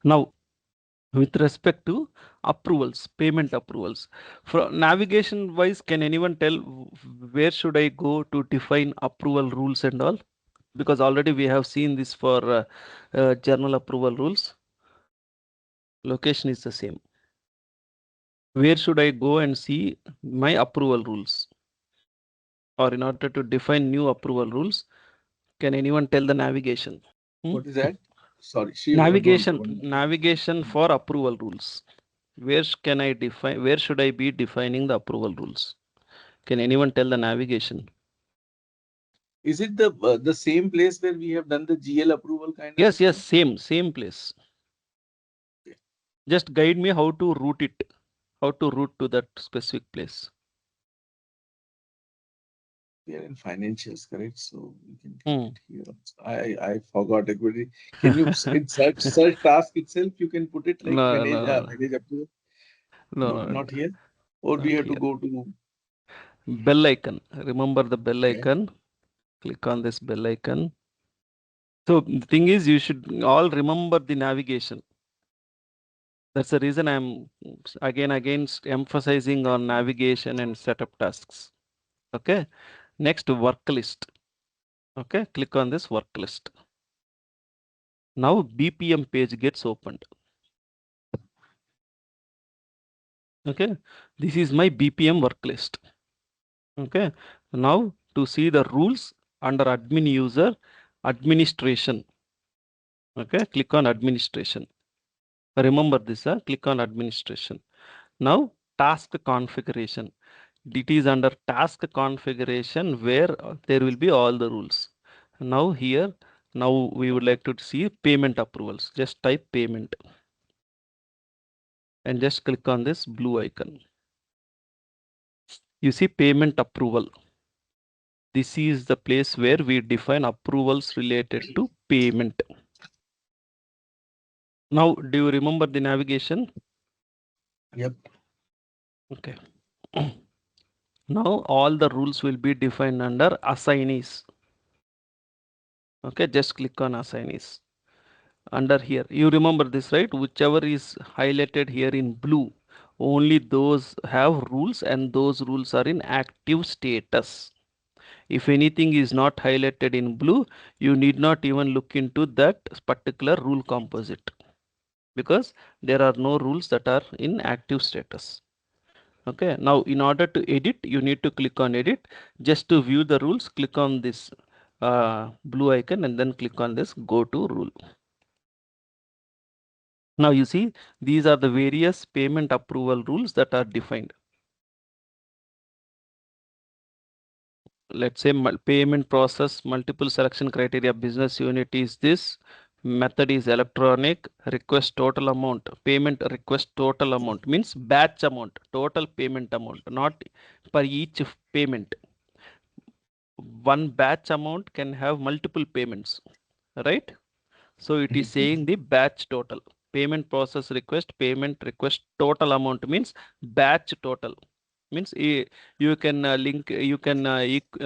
Now, with respect to approvals, payment approvals, from navigation wise, can anyone tell where should I go to define approval rules and all? Because already we have seen this for journal approval rules. Location is the same. Where should I go and see my approval rules? Or in order to define new approval rules, can anyone tell the navigation? Hmm? What is that? Sorry, she don't. Navigation for approval rules. Where can I define? Where should I be defining the approval rules? Can anyone tell the navigation? Is it the same place where we have done the GL approval kind of a Yes, yes, thing? same place. Okay. Just guide me how to route it, how to route to that specific place. We are in financials, correct? So we can get Hmm. it here also. I forgot everybody. Can you in search task itself you can put it like No, manage no, manage approval? no, No, no, no, not here. Or we not have to here. go to Bell icon. Remember the bell okay. icon. Click on this bell icon. So the thing is, you should all remember the navigation. That's the reason I'm again emphasizing on navigation and setup tasks. Okay. Next, work list. Okay. Click on this work list. Now BPM page gets opened. Okay. This is my BPM work list. Okay. Now to see the rules under admin user administration. Okay. Click on administration. Remember this. Click on administration. Now task configuration. It is under task configuration where there will be all the rules. Now here, now we would like to see payment approvals. Just type payment and just click on this blue icon. You see payment approval. This is the place where we define approvals related to payment. Now, do you remember the navigation? Yep. Okay. Now all the rules will be defined under assignees. Okay, just click on assignees. Under here, you remember this, right? Whichever is highlighted here in blue, only those have rules and those rules are in active status. If anything is not highlighted in blue, you need not even look into that particular rule composite because there are no rules that are in active status. Okay, now in order to edit, you need to click on edit. Just to view the rules, click on this blue icon and then click on this go to rule. Now you see, these are the various payment approval rules that are defined. Let's say payment process, multiple selection criteria, business unit is this, method is electronic, request total amount, payment request total amount means batch amount, total payment amount, not per each payment. One batch amount can have multiple payments, right? So it is saying the batch total. Payment process request, payment request total amount means batch total. Means you can link, you can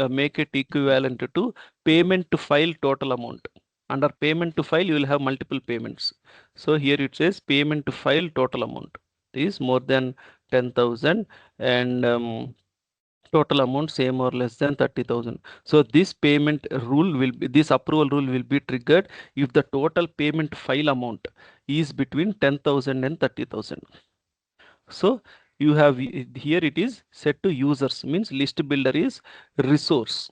make it equivalent to payment to file total amount. Under payment to file, you will have multiple payments. So here it says payment to file total amount is more than 10,000 and total amount same or less than 30,000. So this payment rule will be, this approval rule will be triggered if the total payment file amount is between 10,000 and 30,000. So you have here it is set to users means list builder is resource.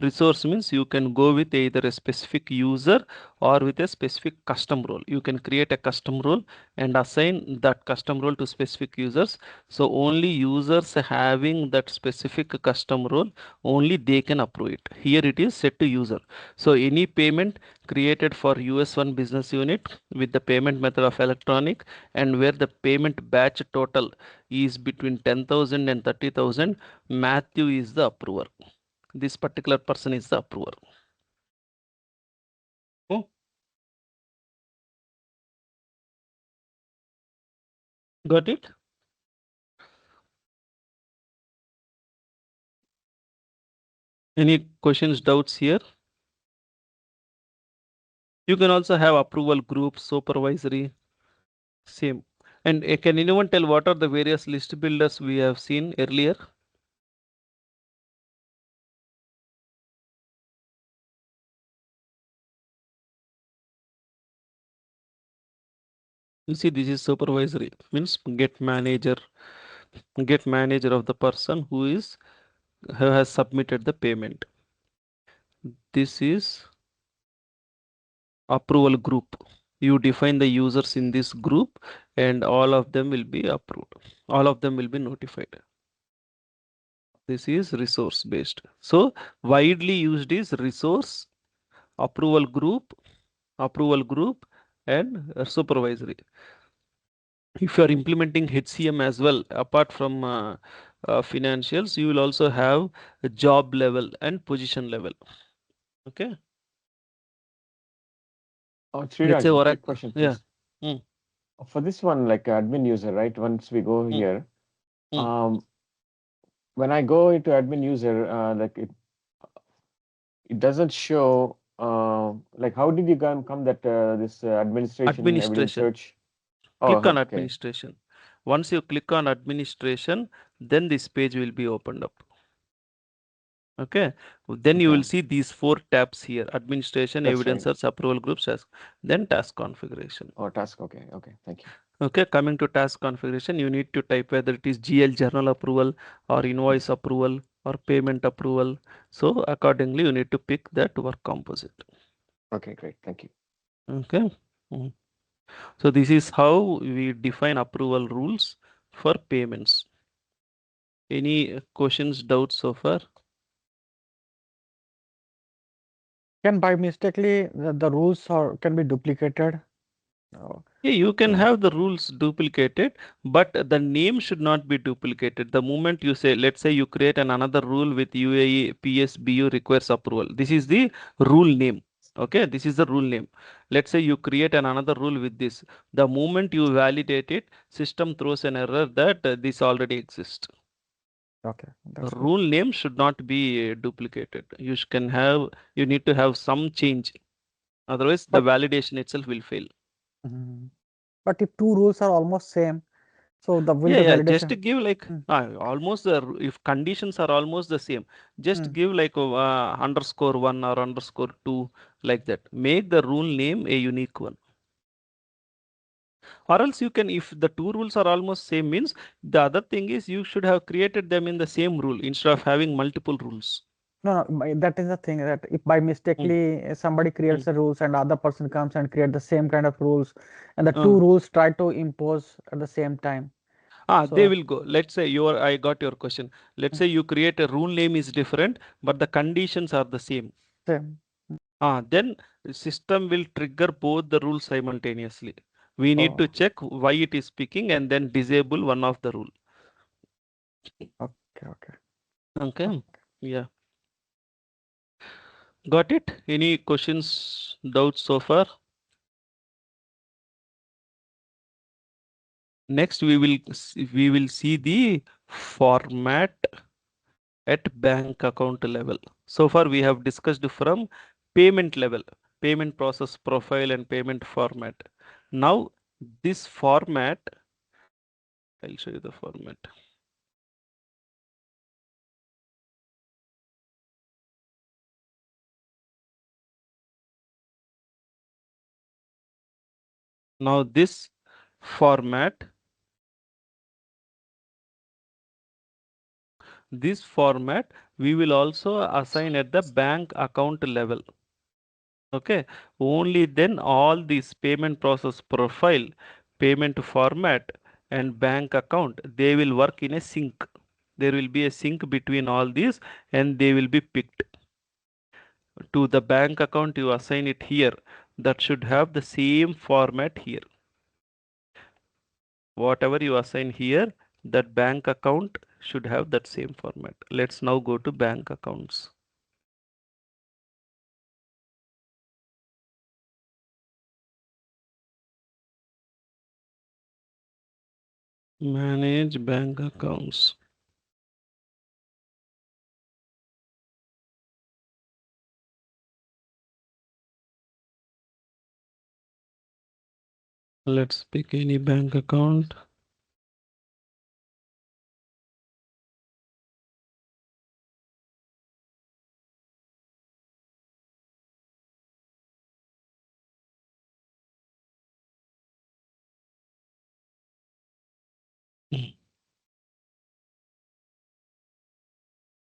Resource means you can go with either a specific user or with a specific custom role. You can create a custom role and assign that custom role to specific users. So only users having that specific custom role, only they can approve it. Here it is set to user. So any payment created for US1 business unit with the payment method of electronic and where the payment batch total is between 10,000 and 30,000, Matthew is the approver. This particular person is the approver. Oh, got it? Any questions, doubts here? You can also have approval group, supervisory, same. And can anyone tell what are the various list builders we have seen earlier? You see, this is supervisory, means get manager of the person who has submitted the payment. This is approval group. You define the users in this group and all of them will be approved. All of them will be notified. This is resource based. So widely used is resource, approval group, and supervisory. If you are implementing HCM as well, apart from financials, you will also have a job level and position level. Okay. Oh, Let's say Sriraj, quick Oracle. question, Yeah. please. Mm, For this one, like admin user, right? Once we go mm, here, mm. um, when I go into admin user, like it doesn't show. Like how did you come that this administration evidence Administration. search? Oh, Click on okay, administration. Once you click on administration, then this page will be opened up. Okay. Then you will okay. see these four tabs here: administration, That's right. evidencers, approval groups, task, then task configuration. Oh, task. Okay, okay. Thank you. Okay, coming to task configuration, you need to type whether it is GL journal approval or invoice Yes. approval or payment approval. So accordingly, you need to pick that work composite. Okay, great. Thank you. Okay. Mm. So this is how we define approval rules for payments. Any questions, doubts so far? Can by mistakenly the rules or can be duplicated? Oh, Yeah, you can yeah. have the rules duplicated, but the name should not be duplicated. The moment you say, let's say you create another rule with UAE PSBU requires approval. This is the rule name. Okay, this is the rule name. Let's say you create another rule with this. The moment you validate it, system throws an error that this already exists. Okay, The that's good. rule name should not be duplicated. You need to have some change. Otherwise, the But validation itself will fail. mhm. But if two rules are almost same, so the will Yeah, the yeah. Just to validation? give like Mm, almost if conditions are almost the same, just mm. give like underscore one or underscore two like that. Make the rule name a unique one. Or else you can, if the two rules are almost same, means the other thing is you should have created them in the same rule instead of having multiple rules. No, no, that is the thing that if by Mm, mistakenly somebody mm, creates the rules and other person comes and create the same kind of rules, and the uh. two rules try to impose at the same time. They So will go. Let's say I got your question. Let's mm, say you create a rule name is different, but the conditions are the same. same. Then the system will trigger both the rules simultaneously. We need to Oh, check why it is picking and then disable one of the rule. okay, okay. Okay. Yeah. Got it? Any questions, doubts so far? Next, we will see the format at bank account level. So far, we have discussed from payment level, payment process profile and payment format. Now, this format, I'll show you the format. Now, format, this format, we will also assign at the bank account level. Okay, only then all these payment process profile, payment format, and bank account, they will work in a sync. There will be a sync between all these and they will be picked. To the bank account you assign it here, that should have the same format here. Whatever you assign here, that bank account should have that same format. Let's now go to bank accounts. Manage bank accounts. Let's pick any bank account.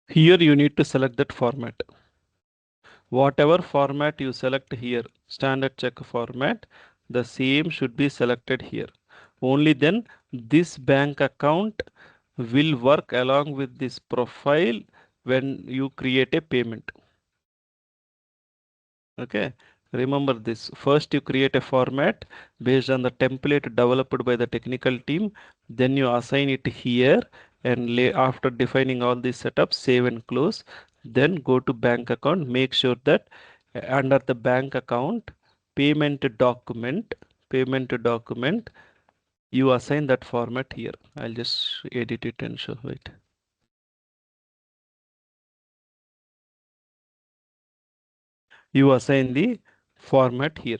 Here you need to select that format. Whatever format you select here, standard check format, the same should be selected here. Only then this bank account will work along with this profile when you create a payment. Okay, remember this. First, you create a format based on the template developed by the technical team. Then you assign it here, and after defining all these setups, save and close. Then go to bank account. Make sure that under the bank account payment document, you assign that format here. I'll just edit it and show it. You assign the format here.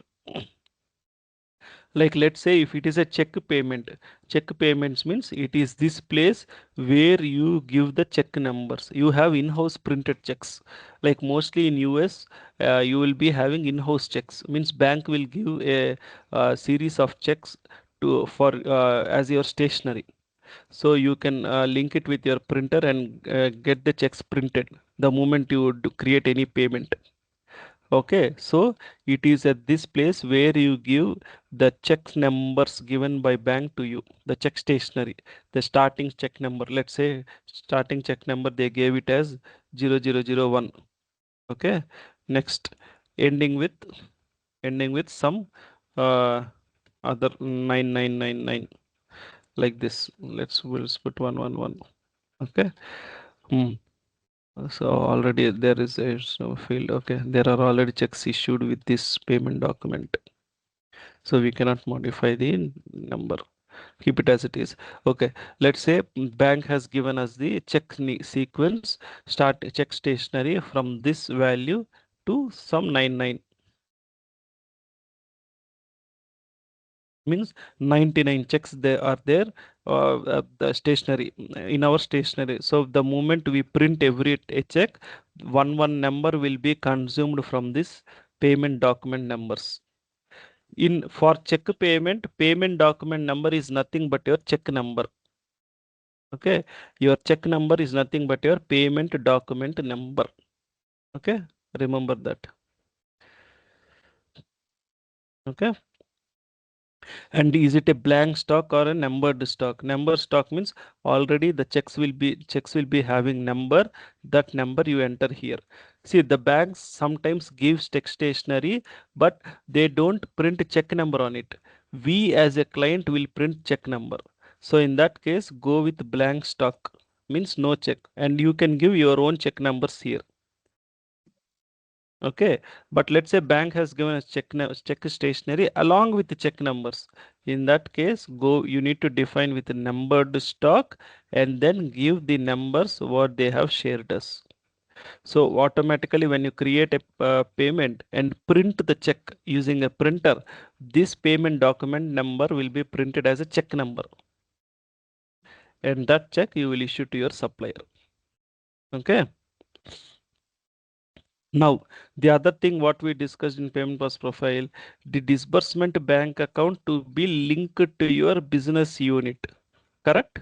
Like let's say if it is a check payments means it is this place where you give the check numbers. You have in-house printed checks. Like mostly in US, you will be having in-house checks. Means bank will give a series of checks to for as your stationery. So you can link it with your printer and get the checks printed the moment you create any payment. Okay, so it is at this place where you give the check numbers given by bank to you, the check stationery, the starting check number. Let's say starting check number they gave it as 0001. Okay, next ending with some uh, other 9999 like this. We'll put 111. Okay. Hmm. So already there is a field. Okay, there are already checks issued with this payment document. So we cannot modify the number. Keep it as it is. Okay, let's say bank has given us the check sequence, start check stationery from this value to some 99. Means 99 checks they are there the stationery in our stationery. So the moment we print every a check, one number will be consumed from this payment document numbers. In for check payment document number is nothing but your check number. Okay, your check number is nothing but your payment document number. Okay, remember that. Okay. And is it a blank stock or a numbered stock? Number stock means already the checks will be having number. That number you enter here. See, the banks sometimes gives check stationery, but they don't print check number on it. We as a client will print check number. So in that case, go with blank stock means no check, and you can give your own check numbers here. Okay, but let's say bank has given us check stationery along with the check numbers. In that case, you need to define with the numbered stock and then give the numbers what they have shared us. So automatically when you create a payment and print the check using a printer, this payment document number will be printed as a check number, and that check you will issue to your supplier. Okay. Now, the other thing what we discussed in payment pass profile, the disbursement bank account to be linked to your business unit, correct?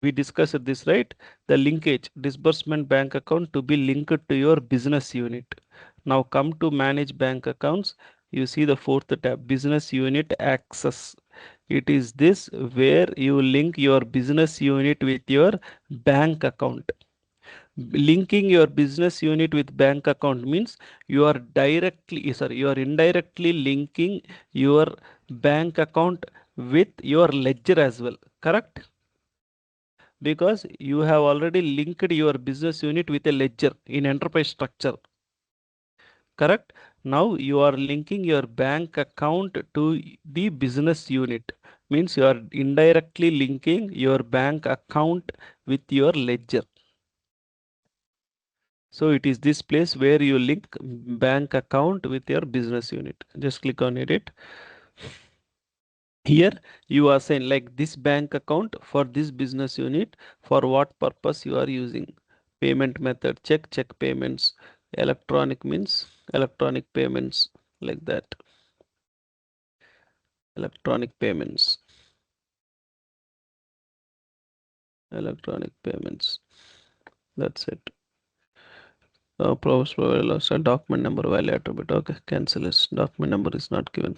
We discussed this, right? The linkage, disbursement bank account to be linked to your business unit. Now come to manage bank accounts. You see the fourth tab, business unit access. It is this where you link your business unit with your bank account. Linking your business unit with bank account means you are indirectly linking your bank account with your ledger as well, correct? Because you have already linked your business unit with a ledger in enterprise structure, correct? Now you are linking your bank account to the business unit, means you are indirectly linking your bank account with your ledger. So it is this place where you link bank account with your business unit. Just click on edit. Here you are saying like this bank account for this business unit, for what purpose you are using. Payment method, check payments. Electronic means electronic payments, like that. Electronic payments. Electronic payments. That's it. Proposed document number, value attribute. Okay, cancel this. Document number is not given.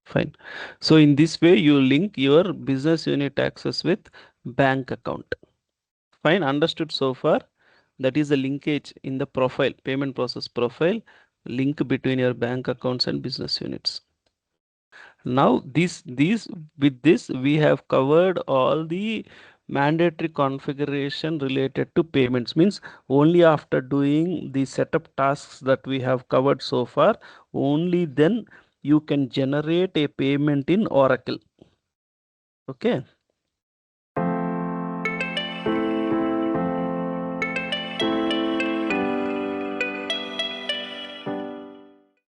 Fine. So in this way, you link your business unit access with bank account. Fine, understood so far? That is the linkage in the profile, payment process profile, link between your bank accounts and business units. Now these with this we have covered all the mandatory configuration related to payments. Means only after doing the setup tasks that we have covered so far, only then you can generate a payment in Oracle. Okay.